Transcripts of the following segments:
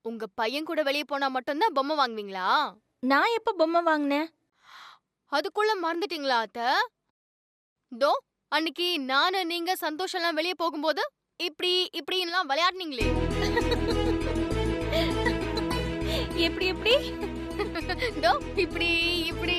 உங்க பையன் கூட வெளிய போனா மட்டும்தான் பொம்மை வாங்குவீங்களா? நான் எப்ப பொம்மை வாங்கினேன்? அதுக்குள்ள மறந்துட்டீங்களா அத்த? தோ அன்னைக்கு நானு நீங்க சந்தோஷம் எல்லாம் வெளிய போகும்போது இப்படி இப்படின்லாம் விளையாடுனீங்களே. எப்படி எப்படி? தோ இப்படி இப்படி.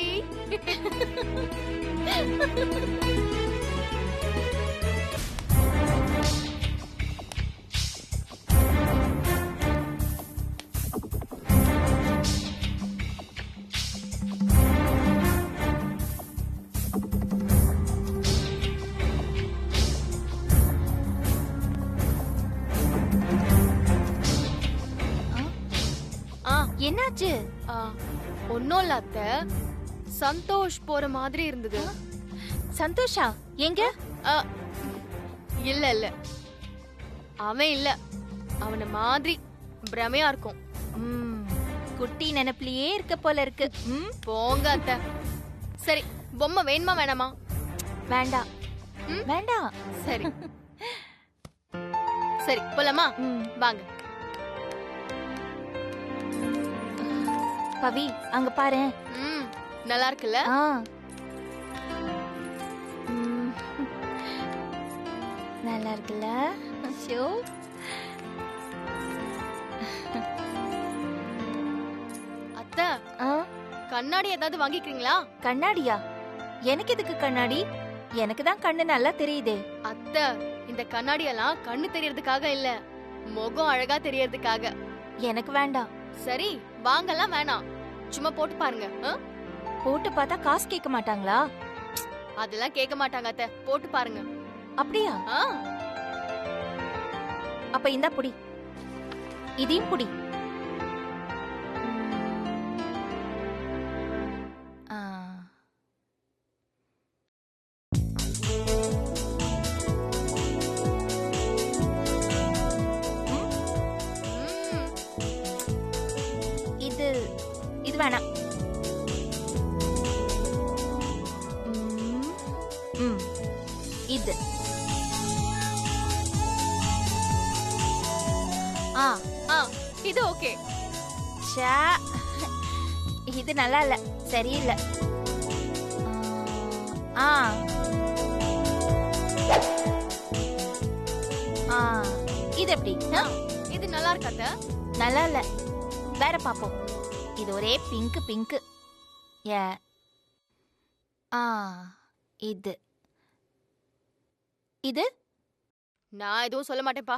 என்னாச்சு? ஒன்னும் இல்ல அத்த, சந்தோஷ் போற மாதிரி இருந்தது. சந்தோஷா எங்க? இல்ல இல்ல, அவன் இல்ல, அவன மாதிரி பிரமையா இருக்கும். குட்டி நினைப்பிலேயே இருக்க போல இருக்கு. போங்க அத்த. சரி, பொம்மை வேணுமா வேணாமா? வேண்டாம் வேண்டாம். சரி சரி போலாமா? வாங்க. பவி அங்க பாரு. நல்லா இருக்குல்ல? நல்லா இருக்குல்ல? ஷோ அத்த, கண்ணாடி ஏதாவது வாங்கிக்கிறீங்களா? கண்ணாடியா? எனக்கு எதுக்கு கண்ணாடி? எனக்கு தான் கண்ணு நல்லா தெரியுதே. அத்த, இந்த கண்ணாடி எல்லாம் கண்ணு தெரியறதுக்காக இல்ல, முகம் அழகா தெரியறதுக்காக. எனக்கு வேண்டாம். சரி வாங்கலாம் வேணாம், சும்மா போட்டு பாருங்க. போட்டு பார்த்தா காசு கேட்க மாட்டாங்களா? அதெல்லாம் கேட்க மாட்டாங்க அத்த, போட்டு பாருங்க. அப்படியா? அப்ப இந்தா புடி, இதையும் புடி. இது வேணாம். இது இது ஓகே. இது நல்லா இல்ல, சரியில்லை. இது எப்படி? இது நல்லா இருக்காத? நல்லா இல்ல, வேற பாப்போம். இது ஒரே பிங்க் பிங்க். இது இது நான் எதுவும் சொல்ல மாட்டேன்ப்பா.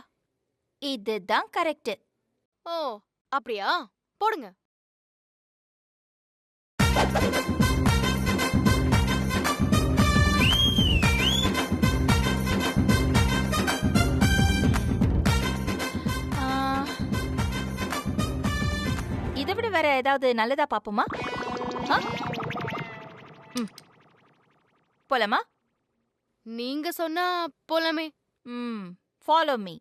இதுதான் கரெக்ட். ஓ அப்படியா? போடுங்க. இதை விட வேற ஏதாவது நல்லதா பாப்போமா? போலாமா? நீங்க சொன்னா போலாமே. Follow me.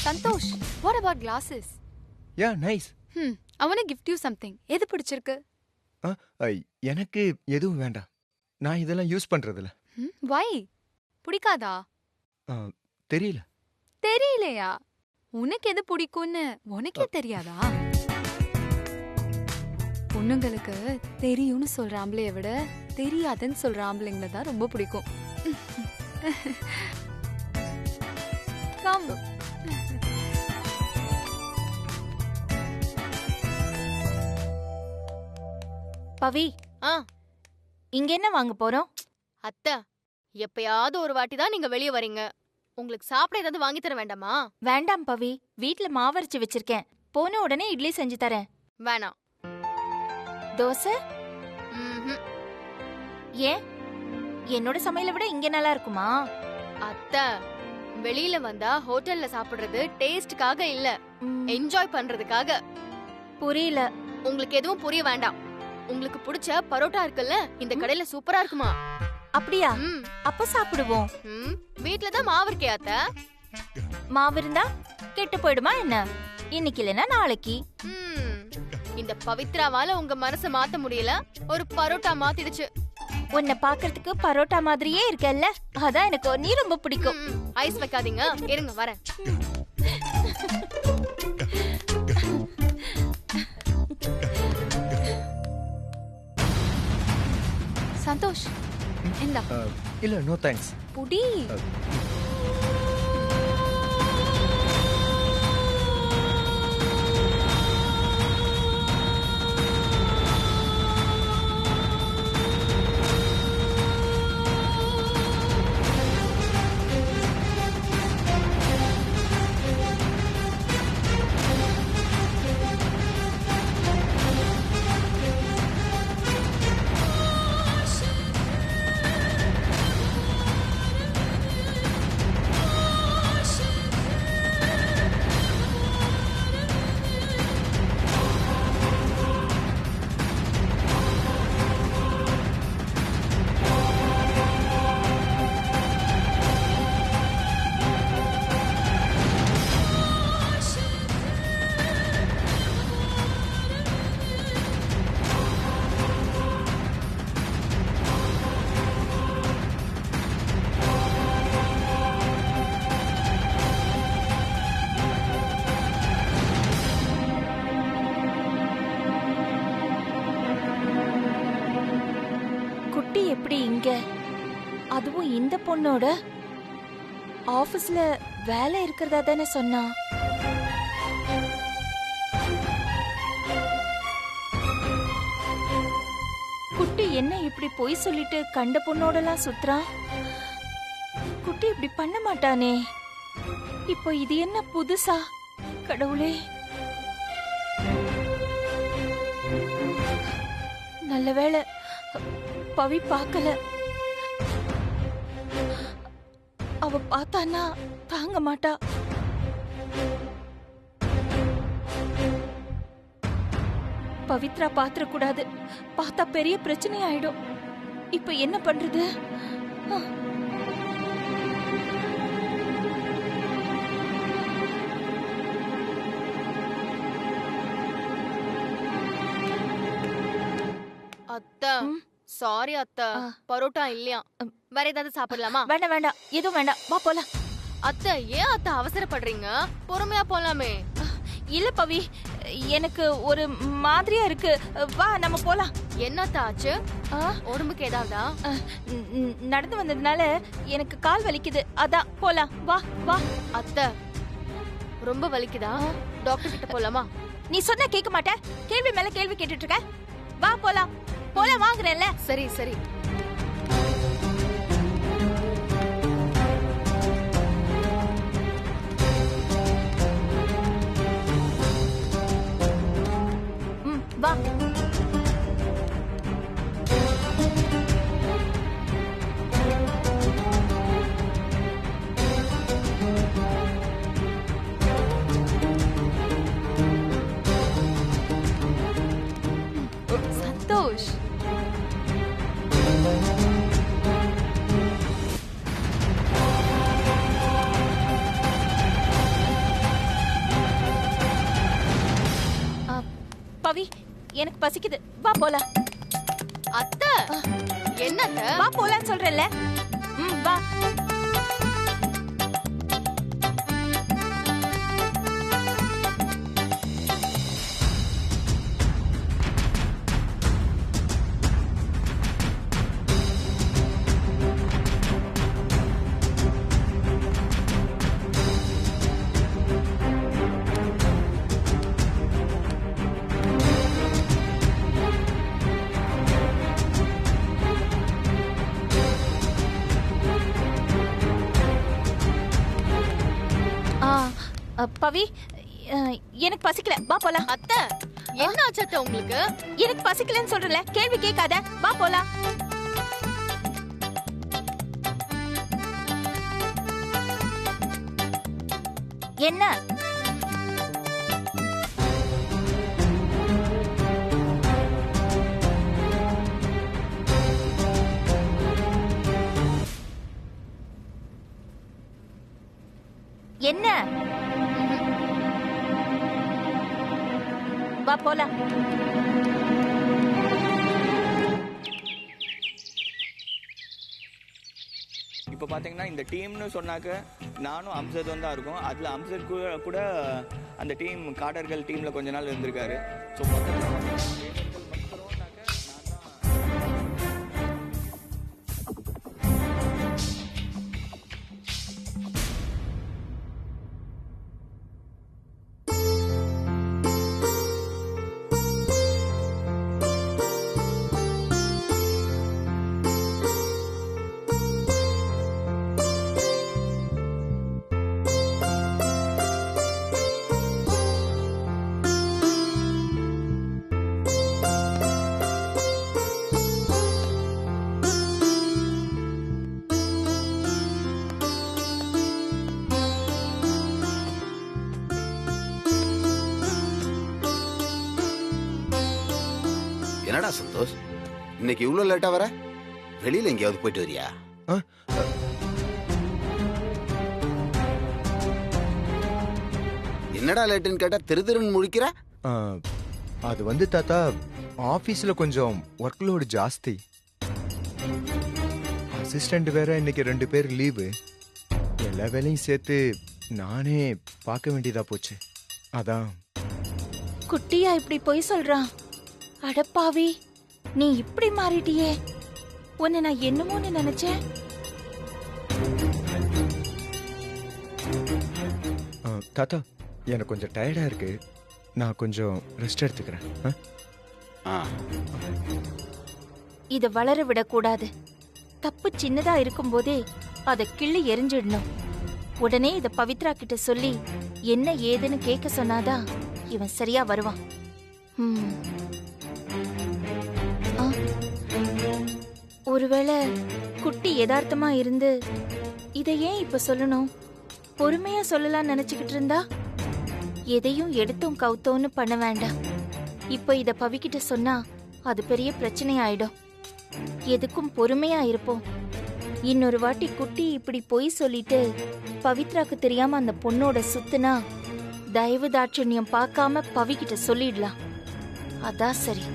Santosh, what about glasses? Yeah, nice. I want to gift you something. எது பிடிச்சிருக்கு? எனக்கு எதுவும் வேண்டாம். நான் இதெல்லாம் யூஸ் பண்றதில்ல. Why? பிடிக்காதா? தெரியல. தெரியலையா? உனக்கு எது பிடிக்கும்னு உனக்கே தெரியாதா? பொண்ணுங்களுக்கு தெரியும்னு சொல்ற ஆம்பளைய விட தெரியாதுன்னு சொல்ற ஆம்பளைங்களை தான் ரொம்ப பிடிக்கும். Come. பவி, இங்க என்ன வாங்க போறோம்? அத்தை, எப்பயாவது ஒரு வாட்டி தான் நீங்க வெளியே வரீங்க. உங்களுக்கு சாப்பிட ஏதாவது வாங்கி தர வேண்டாமா? வேண்டாம் பவி, வீட்ல மாவரைச்சு வச்சிருக்கேன். போன உடனே இட்லி செஞ்சு தரேன். வேணாம். தோசை? ஏன், என்னோட சமையலை விட இங்க நல்லா இருக்குமா? அத்தை, வெளியில வந்தா ஹோட்டல்ல சாப்பிடுறது டேஸ்டுக்காக இல்ல, என்ஜாய் பண்றதுக்காக. புரியல. உங்களுக்கு எதுவும் புரிய வேண்டாம். உங்களுக்கு பிடிச்ச பரோட்டா இருக்குல்ல, இந்த கடையில சூப்பரா இருக்குமா? அப்படியா? ம், அப்ப சாப்பிடுவோம். ம். வீட்ல தான் மாவு இருக்கே அத்த. மாவு இருந்தா கெட்டு போயிடுமா என்ன? இன்னைக்கு இல்லைன்னா நாளைக்கு. ம். இந்த பவித்ராவால உங்க மனச மாத்த முடியல, ஒரு பரோட்டா மாத்திடுச்சு. உன்னை பாக்குறதுக்கு பரோட்டா மாதிரியே இருக்கல்ல, அதான் எனக்கு நீ ரொம்ப பிடிக்கும். ம், ஐஸ் வைக்காதீங்க, இருங்க வரேன். சந்தோஷ், இந்தா இல்ல நோ தேங்க்ஸ். புடி. குட்டி எப்படி இங்க? அதுவும் இந்த பொண்ணோட ஆபீஸ்ல வேலை இருக்கிறதா தானே சொன்னா. குட்டி என்ன இப்படி பொய் சொல்லிட்டு கண்ட பொண்ணோடலாம் சுத்துறான்? குட்டி இப்படி பண்ண மாட்டானே. இப்போ இது என்ன புதுசா? கடவுளே, நல்ல வேளை பவி பார்க்கல. அவ பார்த்தானா தாங்க மாட்டா. பவித்ரா பாத்திர கூடாது, பார்த்தா பெரிய பிரச்சனை ஆயிடும். இப்ப என்ன பண்றது? அத்தை, ம். சாரி அத்தை, பரோட்டா இல்லையா. வேற ஏதாவது சாப்பிடலாமா? வேண்டாம் வேண்டாம், எதுவும் வேண்டாம், வா போலாம். அத்தை, ஏன் அத்தை அவசரப்படுறீங்க? பொறுமையா போலாமே. இல்ல பவி, எனக்கு ஒரு மாதிரியா இருக்கு. வா நம்ம போலாம். என்ன அத்தை ஆச்சு? ஆ, உடம்புக்கு ஏதாவதா? நடந்து வந்ததுனால எனக்கு கால் வலிக்குது, அதான் போலாம். வா வா. அத்தை, ரொம்ப வலிக்குதா? டாக்டர் கிட்ட போலாமா? நீ சொன்னா கேட்க மாட்ட, கேள்வி மேல கேள்வி கேட்டுட்டு இருக்க. வா போலாம் போலாம், வாங்குறேன்ல. சரி சரி. வா. சந்தோஷ், பவி, எனக்கு பசிக்குது, வா போலாம். அத்தை, என்ன அத்தை? வா போலாம் சொல்றேன்ல. வா. பவி, எனக்கு பசிக்கல, வா போலாம். அத்தை, என்ன ஆச்சு அத்தை உங்களுக்கு? எனக்கு பசிக்கலன்னு சொல்றல, கேள்வி கேட்காத, வா போலாம். என்ன? என்ன? வா போலாம். இப்போ பார்த்தீங்கன்னா இந்த டீம்னு சொன்னாக்க நானும் அம்சதும் தான் இருக்கும். அதில் அம்சத் கூட அந்த டீம் காடர்கள் டீமில் கொஞ்ச நாள் இருந்திருக்காரு. ஸோ என்னடா சந்தோஷ், இன்னைக்கு இவ்வளவு லேட்டா வர? வெளியில எங்கேயாவது போயிட்டு வரியா? என்னடா லேட்டுன்னு கேட்டா திருன்னு முழிக்கிற? அது வந்து தாத்தா, ஆபீஸ்ல கொஞ்சம் ஒர்க் லோடு ஜாஸ்தி. அசிஸ்டன்ட் வேற இன்னைக்கு 2 பேர் லீவு. எல்லா வேலையும் சேர்த்து நானே பார்க்க வேண்டியதா போச்சு. அதான். குட்டியா இப்படி பொய் சொல்றான்? அடப்பாவி, நீ இப்படி மாறிட்டியே. உன்னை நான் என்னமோன்னு நினைச்சேன். தாத்தா, எனக்கு கொஞ்சம் டயர்டா இருக்கு. நான் கொஞ்சம் ரெஸ்ட் எடுத்துக்கிறேன். இத வளர விடக்கூடாது. தப்பு சின்னதா இருக்கும் போதே அதை கிள்ளி எரிஞ்சிடணும். உடனே இத பவித்ரா கிட்ட சொல்லி என்ன ஏதுன்னு கேட்க சொன்னாதான் இவன் சரியா வருவான். ஒருவேளை குட்டி யதார்த்தமா இருந்து இதை ஏன் இப்ப சொல்லணும், பொறுமையா சொல்லலாம் நினைச்சுக்கிட்டு இருந்தா? எதையும் எடுத்தும் கவுத்தோன்னு பண்ண வேண்டாம். இப்ப இத பவிக்கிட்ட சொன்னா அது பெரிய பிரச்சனை ஆயிடும். எதுக்கும் பொறுமையா இருப்போம். இன்னொரு வாட்டி குட்டி இப்படி பொய் சொல்லிட்டு பவித்ராக்கு தெரியாம அந்த பொண்ணோட சுத்துனா தயவு தாட்சண்யம் பார்க்காம பவிக்கிட்ட சொல்லிடலாம். அதான் சரி.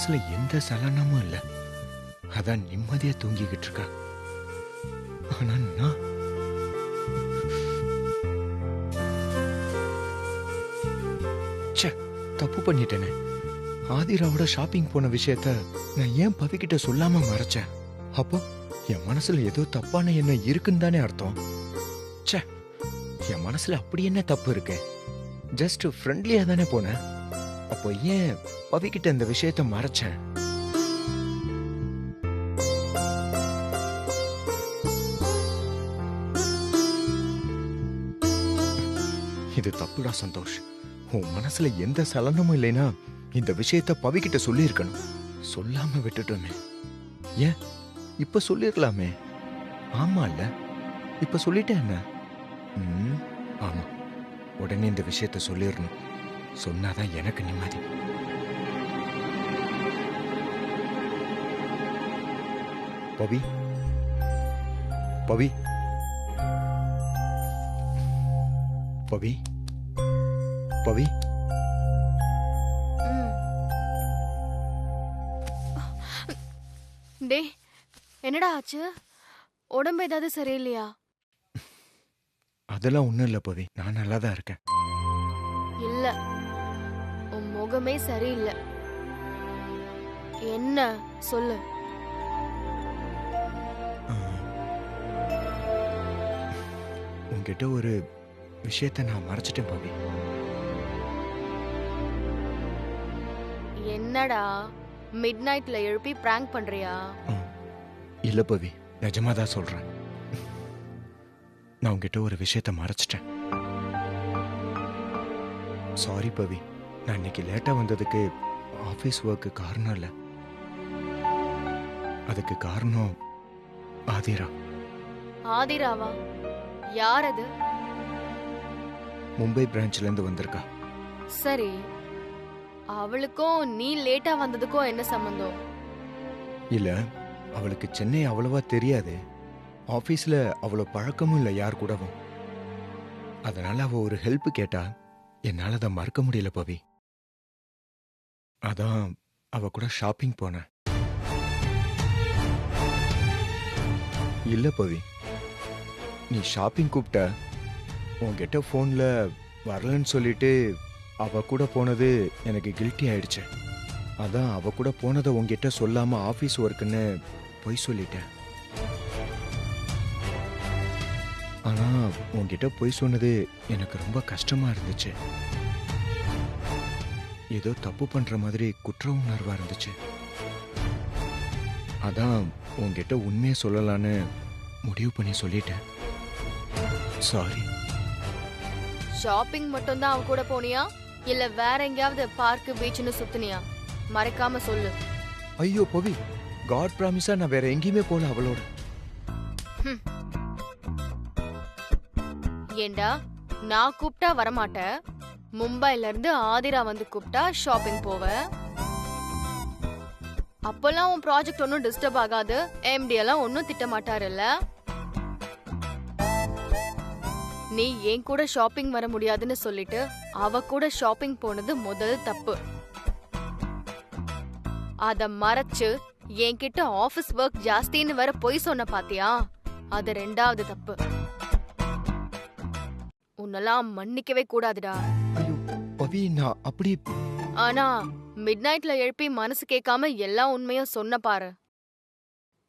மனசுல எந்த சலனமும் இல்ல. அதான் நிம்மதியா தூங்கிக்கிட்டு இருக்கா. ஆனா நான் தப்பு பண்ணிட்டேனே. ஆதிராவோட ஷாப்பிங் போன விஷயத்த நான் ஏன் பவிக்கிட்ட சொல்லாம மறைச்சேன்? அப்போ என் மனசுல ஏதோ தப்பான எண்ணம் இருக்குன்னு தானே அர்த்தம். என் மனசுல அப்படி என்ன தப்பு இருக்கு? ஜஸ்ட் ஃப்ரெண்ட்லியா தானே போனேன். அப்போ ஏன் பவிக்கிட்ட இந்த விஷயத்த மறைச்சேன்? இது தப்புடா சந்தோஷ். உன் மனசுல எந்த சலனமும் இல்லைன்னா இந்த விஷயத்த பவிக்கிட்ட சொல்லி இருக்கணும். சொல்லாம விட்டுட்டோமே. ஏன் இப்ப சொல்லிருக்கலாமே. ஆமா இல்ல, இப்ப சொல்லிட்டேன் என்ன? ஆமா, உடனே இந்த விஷயத்த சொல்லிடணும். சொன்னாதான் எனக்கு நிம்மதி. பவி, பவி, பவி, பவி. டே, என்னடா ஆச்சு? உடம்பு ஏதாவது சரியில்லையா? அதெல்லாம் ஒண்ணும் இல்ல பவி, நான் நல்லா தான் இருக்கேன். இல்ல, உன் முகமே சரியில்லை. என்ன சொல்லு. உன்கிட்ட ஒரு விஷயத்த நான் மறைச்சிட்டேன் பவி. என்னடா? மிட் நைட்ல எழுப்பி பிராங்க் பண்றியா? இல்ல பவி, நிஜமா தான் சொல்றேன். நான் உங்ககிட்ட ஒரு விஷயத்த மறைச்சிட்டேன். சாரி பவி, நான் இன்னைக்கு லேட்டா வந்ததுக்கு ஆபீஸ் ஒர்க்கு காரணம் இல்ல. அதுக்கு காரணம் ஆதிரா. ஆதிராவா? யார் அது? மும்பை பிரான்ச்ல இருந்து வந்திருக்கா. சரி, அவளுக்கும் நீ லேட்டா வந்ததுக்கும் என்ன சம்பந்தம்? இல்ல, அவளுக்கு சென்னை அவ்வளவா தெரியாது. ஆபீஸ்ல அவ்வளோ பழக்கமும் இல்லை யார் கூடவும். அதனால அவ ஒரு ஹெல்ப் கேட்டா என்னால அதை மறக்க முடியல பவி. அதான் அவ கூட ஷாப்பிங் போனேன். இல்ல பவி, நீ ஷாப்பிங் கூப்பிட்ட, உன்கிட்ட போன்ல வரலன்னு சொல்லிட்டு அவ கூட போனது எனக்கு கில்ட்டி ஆயிடுச்சு. அதான் அவ கூட போனதை உன்கிட்ட சொல்லாம ஆபீஸ் ஒர்க்குன்னு பொய் சொல்லிட்டேன். ஆனா உன்கிட்ட பொய் சொன்னது எனக்கு ரொம்ப கஷ்டமா இருந்துச்சு. ஏதோ தப்பு பண்ற மாதிரி குற்ற உணர்வா இருந்துச்சு. அதான் உன்கிட்ட உண்மையை சொல்லலான்னு முடிவு பண்ணி சொல்லிட்டேன். சாரி. ஷாப்பிங் மட்டும் தான் அவ கூட போனியா, இல்ல வேற எங்கயாவது பார்க் பீச்னு சுத்தினியா? மறைக்காம சொல்லு. ஐயோ பவி, காட் பிராமிஸா நான் வேற எங்கேயுமே போல அவளோட. ஏண்டா, நான் கூப்பிட்டா வரமாட்ட, மும்பைல இருந்து ஆதிரா வந்து கூப்பிட்டா ஷாப்பிங் போவ. அப்பெல்லாம் உன் ப்ராஜெக்ட் ஒன்னும் டிஸ்டர்ப் ஆகாது, எம்டி எல்லாம் ஒன்னும் திட்ட மாட்டாருல்ல? நீ என் கூட ஷாப்பிங் வர முடியாதுன்னு சொல்லிட்டு அவ கூட ஷாப்பிங் போனது முதல் தப்பு. அத மறைச்சு என்கிட்ட ஆபீஸ் ஒர்க் ஜாஸ்தின்னு வேற பொய் சொன்ன பாத்தியா, அது ரெண்டாவது தப்பு. உன்னெல்லாம் மன்னிக்கவே கூடாதுடா. ஐயோ பவி, நான் அப்படி. ஆனா மிட் நைட்ல எழுப்பி மனசு கேட்காம எல்லா உண்மையும் சொன்ன பாரு,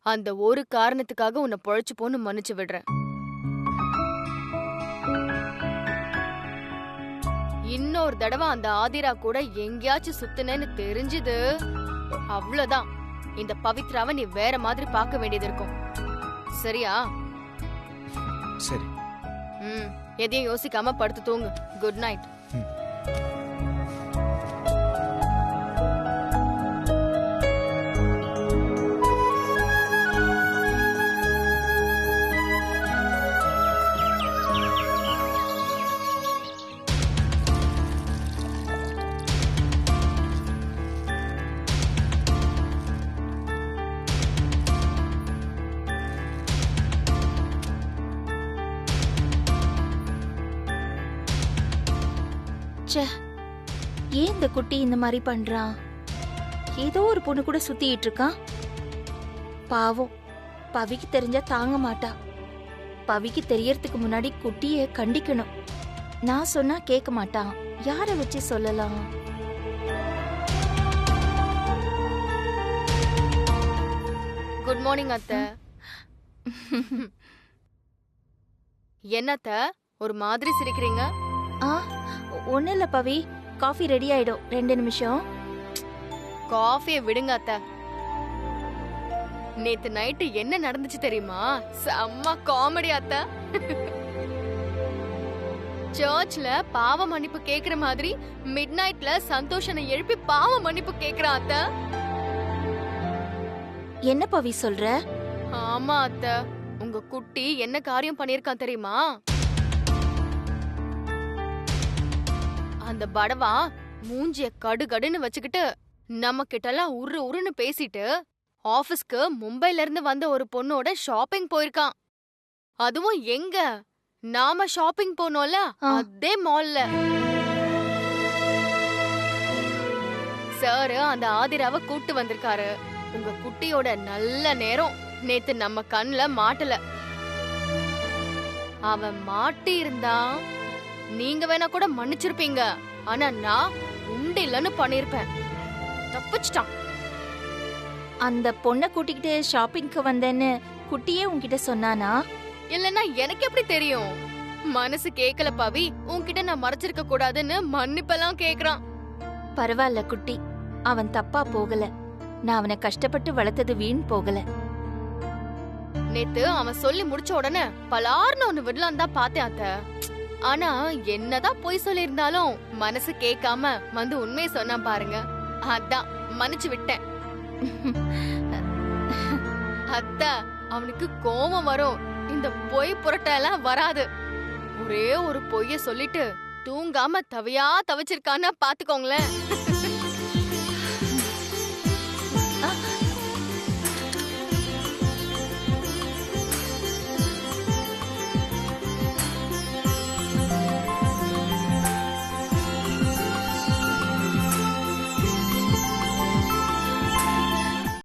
அந்த ஒரு காரணத்துக்காக உன்னை பொழைச்சு போன்னு மன்னிச்சு விடுறேன். இன்னொரு தடவை அந்த ஆதிரா கூட எங்கேயாச்சும் சுத்துனேன்னு தெரிஞ்சது, அவ்வளவுதான். இந்த பவித்ராவை நீ வேற மாதிரி பார்க்க வேண்டியது இருக்கும். சரியா? சரி. எதையும் யோசிக்காம படுத்து தூங்கு. Good night. ஏன் இந்த குட்டி இந்த மாதிரி பண்றான்? ஏதோ ஒரு பொண்ணு கூட சுத்திட்டு இருக்கான். பாவம், பவிக்கு தெரிஞ்சா தாங்க மாட்டா. பவிக்கு தெரியறதுக்கு முன்னாடி குட்டிய கண்டிக்கணும். நான் சொன்னா கேட்க மாட்டான். யார வச்சு சொல்லலாம்? குட் மார்னிங் அத்தை. என்னத்த ஒரு மாதிரி சிரிக்கிறீங்க? ஒண்ணு இல்ல பவி, காஃபி ரெடி ஆயிடும், 2 நிமிஷம். காஃபியை விடுங்க அத்தை. நேத்து நைட்டு என்ன நடந்துச்சு தெரியுமா? செம்ம காமெடி அத்தை. சர்ச்ல பாவ மன்னிப்பு கேக்குற மாதிரி மிட் நைட்ல சந்தோஷனை எழுப்பி பாவ மன்னிப்பு கேக்குறான் அத்தை. என்ன பவி சொல்ற? ஆமா அத்தை, உங்க குட்டி என்ன காரியம் பண்ணிருக்கான் தெரியுமா? அந்த படவா மூஞ்சிய கடுகடுன்னு வச்சுக்கிட்டு நம்ம கிட்ட எல்லாம் உருன்னு பேசிட்டு ஆபீஸ்க்கு மும்பைல இருந்து வந்த ஒரு பொண்ணோட ஷாப்பிங் போயிருக்கான். அதுவும் எங்க நாம ஷாப்பிங் போனோம்ல அதே மால்ல. சார் அந்த ஆதிராவை கூட்டு வந்திருக்காரு. உங்க குட்டியோட நல்ல நேரம் நேத்து நம்ம கண்ணுல மாட்டல. அவன் மாட்டி இருந்தா நீங்க வேணா கூட மன்னிச்சிருப்பீங்க. ஆனா நான் உண்டு இல்லன்னு பண்ணிருப்பேன். தப்பிச்சிட்டான். அந்த பொண்ணை கூட்டிக்கிட்டு ஷாப்பிங்க்கு வந்தேன்னு குட்டியே உன்கிட்ட சொன்னானா? இல்லன்னா எனக்கு எப்படி தெரியும்? மனசு கேக்கல பவி, உன்கிட்ட நான் மறைச்சிருக்க கூடாதுன்னு மன்னிப்பெல்லாம் கேக்குறான். பரவாயில்ல குட்டி, அவன் தப்பா போகல. நான் அவனை கஷ்டப்பட்டு வளர்த்தது வீண் போகல. நேத்து அவன் சொல்லி முடிச்ச உடனே பலார்னு ஒண்ணு விடலாம் தான் பார்த்தேன் அத்த. ஆனா என்னதான் பொய் சொல்லி இருந்தாலும் மனசு கேட்காம வந்து உண்மையை சொன்னா பாருங்க, அதான் மன்னிச்சு விட்டேன். அத்த, அவனுக்கு கோபம் வரும், இந்த பொய் புரட்டெல்லாம் வராது. ஒரே ஒரு பொய்ய சொல்லிட்டு தூங்காம தவிச்சிருக்கான்னா பாத்துக்கோங்களேன்.